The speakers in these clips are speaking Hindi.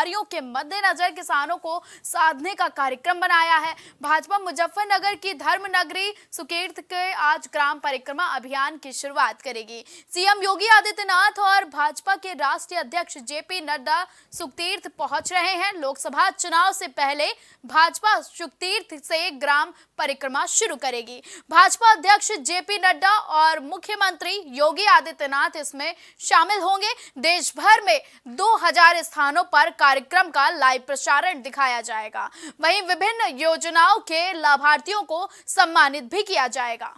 बीमारियों के मद्देनजर किसानों को साधने का कार्यक्रम बनाया है। भाजपा मुजफ्फरनगर की धर्म नगरी सुकीर्त के आज ग्राम परिक्रमा अभियान की शुरुआत करेगी। सीएम योगी आदित्यनाथ और भाजपा के राष्ट्रीय अध्यक्ष जेपी नड्डा सुकीर्त पहुंच रहे हैं। लोकसभा चुनाव से पहले भाजपा सुकीर्त से ग्राम परिक्रमा शुरू करेगी। भाजपा अध्यक्ष जेपी नड्डा और मुख्यमंत्री योगी आदित्यनाथ इसमें शामिल होंगे। देश भर में 2000 स्थानों पर कार्यक्रम का लाइव प्रसारण दिखाया जाएगा। वहीं विभिन्न योजनाओं के लाभार्थियों को सम्मानित भी किया जाएगा।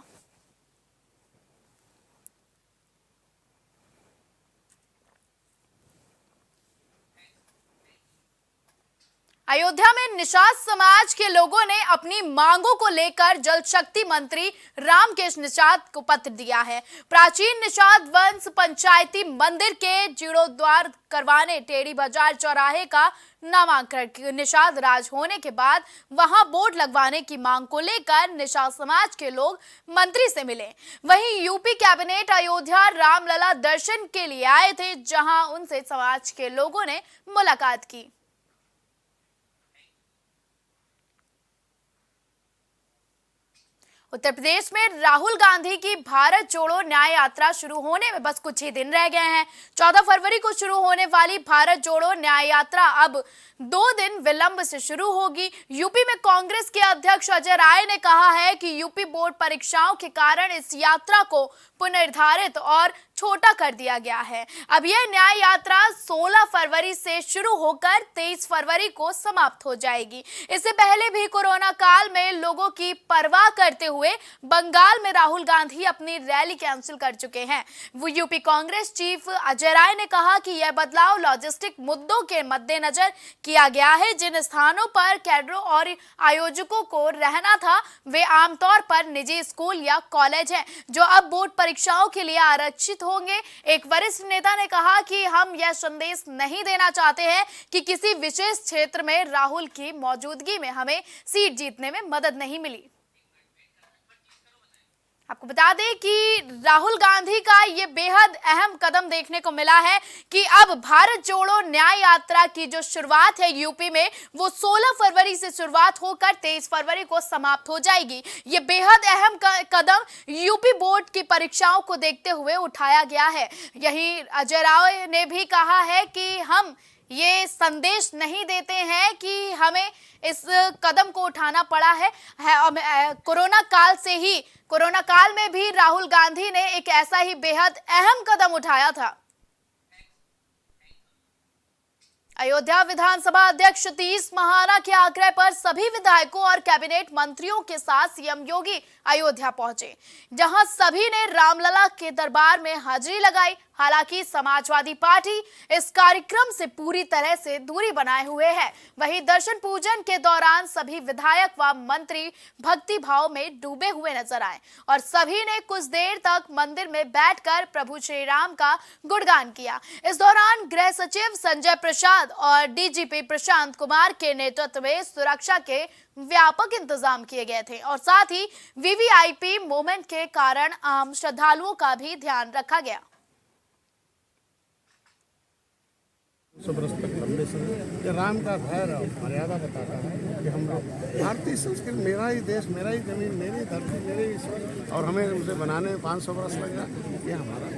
अयोध्या में निषाद समाज के लोगों ने अपनी मांगों को लेकर जल शक्ति मंत्री रामकेश निषाद को पत्र दिया है। प्राचीन निषाद वंश पंचायती मंदिर के जीर्णोद्धार करवाने, टेढ़ी बाजार चौराहे का नामांकन निषाद राज होने के बाद वहां बोर्ड लगवाने की मांग को लेकर निषाद समाज के लोग मंत्री से मिले। वहीं यूपी कैबिनेट अयोध्या रामलला दर्शन के लिए आए थे, जहां उनसे समाज के लोगों ने मुलाकात की। उत्तर प्रदेश में राहुल गांधी की भारत जोड़ो न्याय यात्रा शुरू होने में बस कुछ ही दिन रह गए हैं। 14 फरवरी को शुरू होने वाली भारत जोड़ो न्याय यात्रा अब 2 दिन विलंब से शुरू होगी। यूपी में कांग्रेस के अध्यक्ष अजय राय ने कहा है कि यूपी बोर्ड परीक्षाओं के कारण इस यात्रा को पुनर्निर्धारित और छोटा कर दिया गया है। अब यह न्याय यात्रा 16 फरवरी से शुरू होकर 23 फरवरी को समाप्त हो जाएगी। इससे पहले भी कोरोना काल में लोगों की परवाह करते हुए बंगाल में राहुल गांधी अपनी रैली कैंसिल कर चुके हैं। वो यूपी कांग्रेस चीफ अजय राय ने कहा कि यह बदलाव लॉजिस्टिक मुद्दों के मद्देनजर किया गया है। जिन स्थानों पर कैडरों और आयोजकों को रहना था वे आमतौर पर निजी स्कूल या कॉलेज हैं, जो अब बोर्ड परीक्षाओं के लिए आरक्षित होंगे। एक वरिष्ठ नेता ने कहा कि हम यह संदेश नहीं देना चाहते हैं कि किसी विशेष क्षेत्र में राहुल की मौजूदगी में हमें सीट जीतने में मदद नहीं मिली। आपको बता दें कि राहुल गांधी का ये बेहद अहम कदम देखने को मिला है कि अब भारत जोड़ो न्याय यात्रा की जो शुरुआत है यूपी में, वो 16 फरवरी से शुरुआत होकर 23 फरवरी को समाप्त हो जाएगी। ये बेहद अहम कदम यूपी बोर्ड की परीक्षाओं को देखते हुए उठाया गया है। यही अजय राय ने भी कहा है कि हम ये संदेश नहीं देते हैं कि हमें इस कदम को उठाना पड़ा है। कोरोना काल में भी राहुल गांधी ने एक ऐसा ही बेहद अहम कदम उठाया था। अयोध्या विधानसभा अध्यक्ष सतीश महाना के आग्रह पर सभी विधायकों और कैबिनेट मंत्रियों के साथ सीएम योगी अयोध्या पहुंचे, जहां सभी ने रामलला के दरबार में हाजिरी लगाई। हालांकि समाजवादी पार्टी इस कार्यक्रम से पूरी तरह से दूरी बनाए हुए है। वहीं दर्शन पूजन के दौरान सभी विधायक व मंत्री भक्ति भाव में डूबे हुए नजर आए और सभी ने कुछ देर तक मंदिर में बैठकर प्रभु श्री राम का गुणगान किया। इस दौरान गृह सचिव संजय प्रसाद और डीजीपी प्रशांत कुमार के नेतृत्व में सुरक्षा के व्यापक इंतजाम किए गए थे और साथ ही वीवीआईपी मूवमेंट के कारण आम श्रद्धालुओं का भी ध्यान रखा गया। लंबे समय राम का भय और मर्यादा बताता है कि हम लोग भारतीय संस्कृति, मेरा ही देश, मेरा ही जमीन, मेरी धरती, मेरे ईश्वर, और हमें उसे बनाने में 500 वर्ष लग रहा। ये हमारा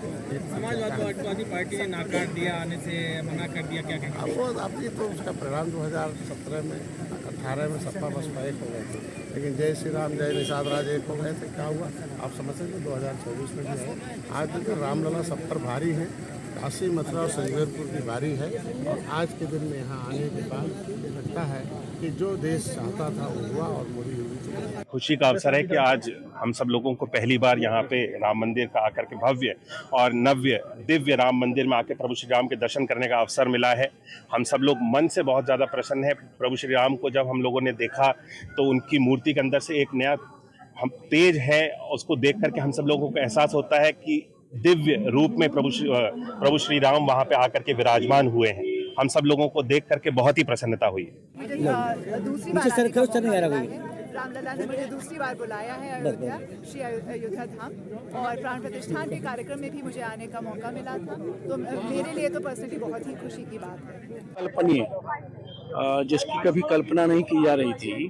समाजवादी पार्टी ने नाकार दिया, आने से मना कर दिया। क्या कहेंगे? अब वो अभी तो उसका परिणाम 2017 में 18 में सपा बसपा एक हो गए थे, लेकिन जय श्री राम जय निषाद राज एक हो गए थे। क्या हुआ आप समझ सकते 2024 में भी है। आज तो रामलला सब पर भारी है। काशी, मथुरा और संजयपुर की बारी है और आज के दिन में यहाँ आने के बाद लगता है कि जो देश चाहता था वो हुआ और मोदी योगी। खुशी का अवसर है कि आज हम सब लोगों को पहली बार यहाँ पे राम मंदिर का आकर के भव्य और नव्य दिव्य राम मंदिर में आकर प्रभु श्री राम के दर्शन करने का अवसर मिला है। हम सब लोग मन से बहुत ज़्यादा प्रसन्न है। प्रभु श्री राम को जब हम लोगों ने देखा तो उनकी मूर्ति के अंदर से एक नया तेज है, उसको देख करके हम सब लोगों को एहसास होता है कि दिव्य रूप में प्रभु श्री राम वहाँ पे आकर के विराजमान हुए हैं। हम सब लोगों को देख करके बहुत ही प्रसन्नता हुई है। रामलला ने मुझे दूसरी बार बुलाया है अयोध्या, श्री अयोध्या धाम, और प्राण प्रतिष्ठान के कार्यक्रम में भी मुझे आने का मौका मिला था। तो मेरे लिए तो पर्सनली बहुत ही खुशी की बात है। कल्पनीय, जिसकी कभी कल्पना नहीं की जा रही थी।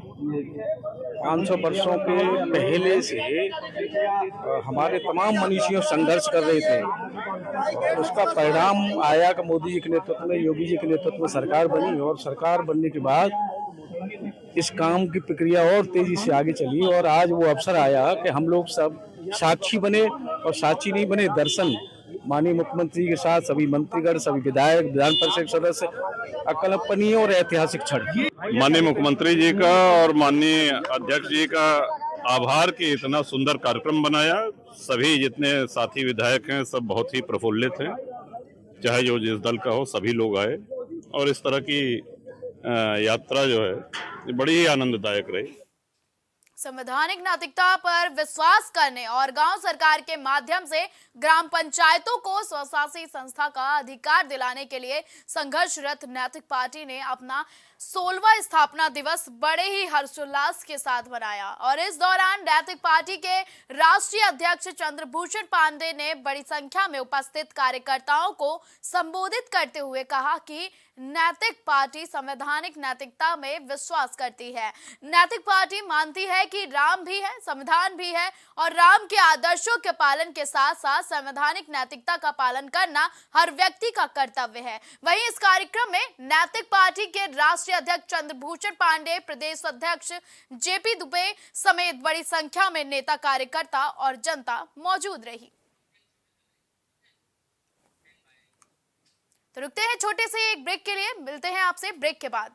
500 वर्षों के पहले से हमारे तमाम मनीषियों संघर्ष कर रहे थे और उसका परिणाम आया कि मोदी जी के नेतृत्व में, योगी जी के नेतृत्व में सरकार बनी, और सरकार बनने के बाद इस काम की प्रक्रिया और तेजी से आगे चली और आज वो अवसर आया कि हम लोग सब साक्षी बने, और साक्षी नहीं बने, दर्शन माननीय मुख्यमंत्री के साथ सभी मंत्रीगण, सभी विधायक, विधान परिषद सदस्य, अकल्पनीय और ऐतिहासिक क्षण। माननीय मुख्यमंत्री जी का और माननीय अध्यक्ष जी का आभार कि इतना सुंदर कार्यक्रम बनाया। सभी जितने साथी विधायक हैं सब बहुत ही प्रफुल्लित हैं, चाहे जो जिस दल का हो, सभी लोग आए और इस तरह की यात्रा जो है ये बड़ी ही आनंददायक रही। संवैधानिक नैतिकता पर विश्वास करने और गांव सरकार के माध्यम से ग्राम पंचायतों को स्वशासी संस्था का अधिकार दिलाने के लिए संघर्षरत नैतिक पार्टी ने अपना 16वां स्थापना दिवस बड़े ही हर्षोल्लास के साथ मनाया। और इस दौरान नैतिक पार्टी के राष्ट्रीय अध्यक्ष चंद्रभूषण पांडे ने बड़ी संख्या में उपस्थित कार्यकर्ताओं को संबोधित करते हुए कहा कि नैतिक पार्टी संवैधानिक नैतिकता में विश्वास करती है। नैतिक पार्टी मानती है कि राम भी है, संविधान भी है, और राम के आदर्शों के पालन के साथ साथ संवैधानिक नैतिकता का पालन करना हर व्यक्ति का कर्तव्य है। वहीं इस कार्यक्रम में नैतिक पार्टी के राष्ट्रीय अध्यक्ष चंद्रभूषण पांडे, प्रदेश अध्यक्ष जेपी दुबे समेत बड़ी संख्या में नेता, कार्यकर्ता और जनता मौजूद रही। तो रुकते हैं छोटे से एक ब्रेक के लिए, मिलते हैं आपसे ब्रेक के बाद।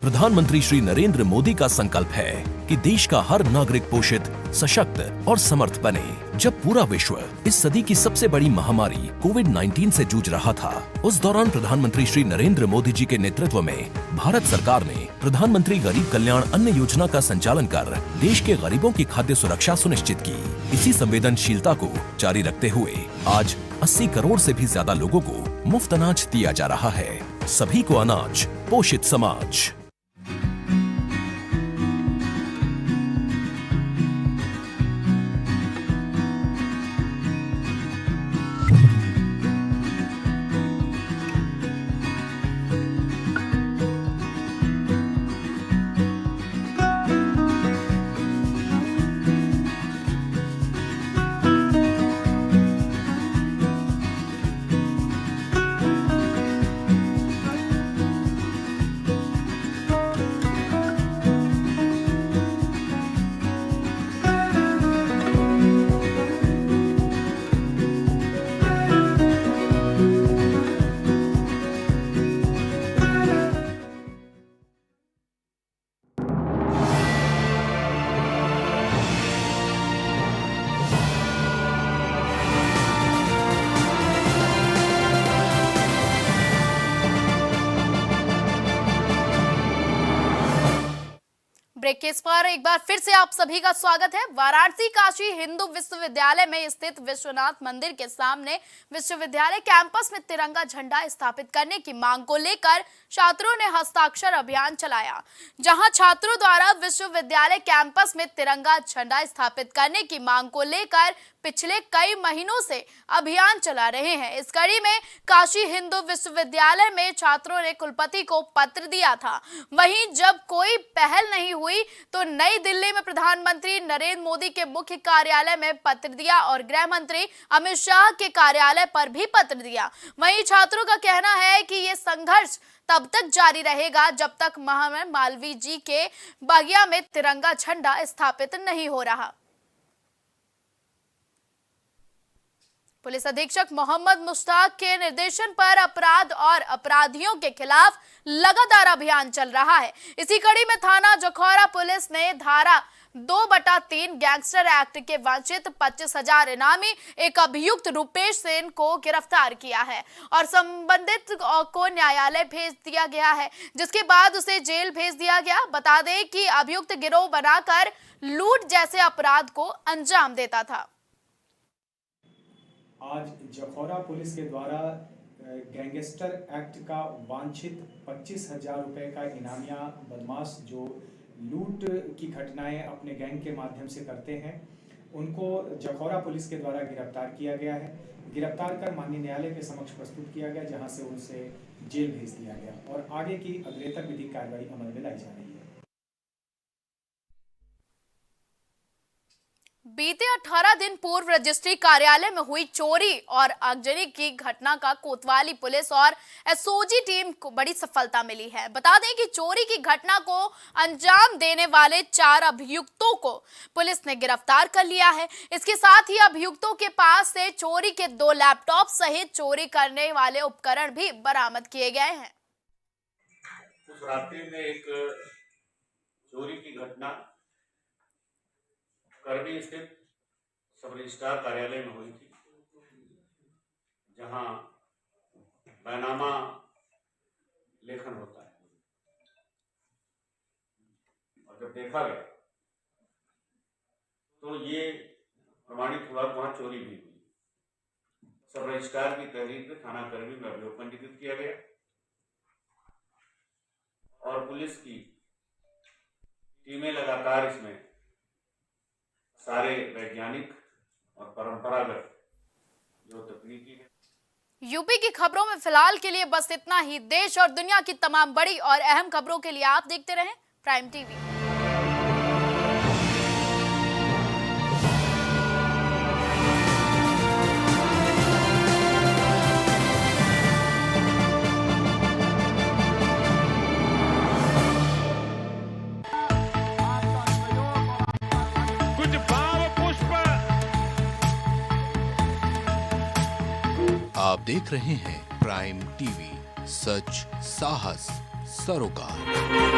प्रधानमंत्री श्री नरेंद्र मोदी का संकल्प है कि देश का हर नागरिक पोषित, सशक्त और समर्थ बने। जब पूरा विश्व इस सदी की सबसे बड़ी महामारी कोविड-19 से जूझ रहा था, उस दौरान प्रधानमंत्री श्री नरेंद्र मोदी जी के नेतृत्व में भारत सरकार ने प्रधानमंत्री गरीब कल्याण अन्न योजना का संचालन कर देश के गरीबों की खाद्य सुरक्षा सुनिश्चित की। इसी संवेदनशीलता को जारी रखते हुए आज 80 करोड़ से भी ज्यादा लोगों को मुफ्त अनाज दिया जा रहा है। सभी को अनाज, पोषित समाज। ब्रेक के इस पर एक बार फिर से आप सभी का स्वागत है। वाराणसी काशी हिंदू विश्वविद्यालय में स्थित विश्वनाथ मंदिर के सामने विश्वविद्यालय कैंपस में तिरंगा झंडा स्थापित करने की मांग को लेकर छात्रों ने हस्ताक्षर अभियान चलाया, जहां छात्रों द्वारा विश्वविद्यालय कैंपस में तिरंगा झंडा स्थापित करने की मांग को लेकर पिछले कई महीनों से अभियान चला रहे हैं। इस कड़ी में काशी हिंदू विश्वविद्यालय में छात्रों ने कुलपति को पत्र दिया था। वहीं जब कोई पहल नहीं हुई तो नई दिल्ली में प्रधानमंत्री नरेंद्र मोदी के मुख्य कार्यालय में पत्र दिया और गृह मंत्री अमित शाह के कार्यालय पर भी पत्र दिया। वहीं छात्रों का कहना है कि ये संघर्ष तब तक जारी रहेगा जब तक महामहिम मालवीय जी के बगिया में तिरंगा झंडा स्थापित नहीं हो रहा। पुलिस अधीक्षक मोहम्मद मुश्ताक के निर्देशन पर अपराध और अपराधियों के खिलाफ लगातार अभियान चल रहा है। इसी कड़ी में थाना जखौरा पुलिस ने धारा 2/3 गैंगस्टर एक्ट के वांछित 25,000 इनामी एक अभियुक्त रूपेश सेन को गिरफ्तार किया है और संबंधित को न्यायालय भेज दिया गया है, जिसके बाद उसे जेल भेज दिया गया। बता दें कि अभियुक्त गिरोह बनाकर लूट जैसे अपराध को अंजाम देता था। आज जखौरा पुलिस के द्वारा गैंगस्टर एक्ट का वांछित 25,000 रुपये का इनामिया बदमाश जो लूट की घटनाएं अपने गैंग के माध्यम से करते हैं, उनको जखौरा पुलिस के द्वारा गिरफ्तार किया गया है। गिरफ्तार कर माननीय न्यायालय के समक्ष प्रस्तुत किया गया, जहां से उनसे जेल भेज दिया गया और आगे की अग्रेतर विधिक कार्रवाई अमल में लाई जा रही है। बीते 18 दिन पूर्व रजिस्ट्री कार्यालय में हुई चोरी और आगजनी की घटना का कोतवाली पुलिस और एसओजी टीम को बड़ी सफलता मिली है। बता दें कि चोरी की घटना को अंजाम देने वाले 4 अभियुक्तों को पुलिस ने गिरफ्तार कर लिया है। इसके साथ ही अभियुक्तों के पास से चोरी के 2 लैपटॉप सहित चोरी करने वाले उपकरण भी बरामद किए गए हैं। उस रात्रि में एक चोरी की घटना करनी स्थित सब रजिस्ट्रार कार्यालय में हुई थी, जहां बैनामा लेखन होता है। और जब देखा गया तो ये प्रमाणित हुआ वहां चोरी भी हुई। सब रजिस्ट्रार की तहरीर में थाना कर्मी में अभियोग पंजीकृत किया गया और पुलिस की टीमें लगातार इसमें सारे वैज्ञानिक और परंपरागत जो तकनीकी है। यूपी की खबरों में फिलहाल के लिए बस इतना ही। देश और दुनिया की तमाम बड़ी और अहम खबरों के लिए आप देखते रहें प्राइम टीवी। आप देख रहे हैं प्राइम टीवी, सच साहस सरोकार।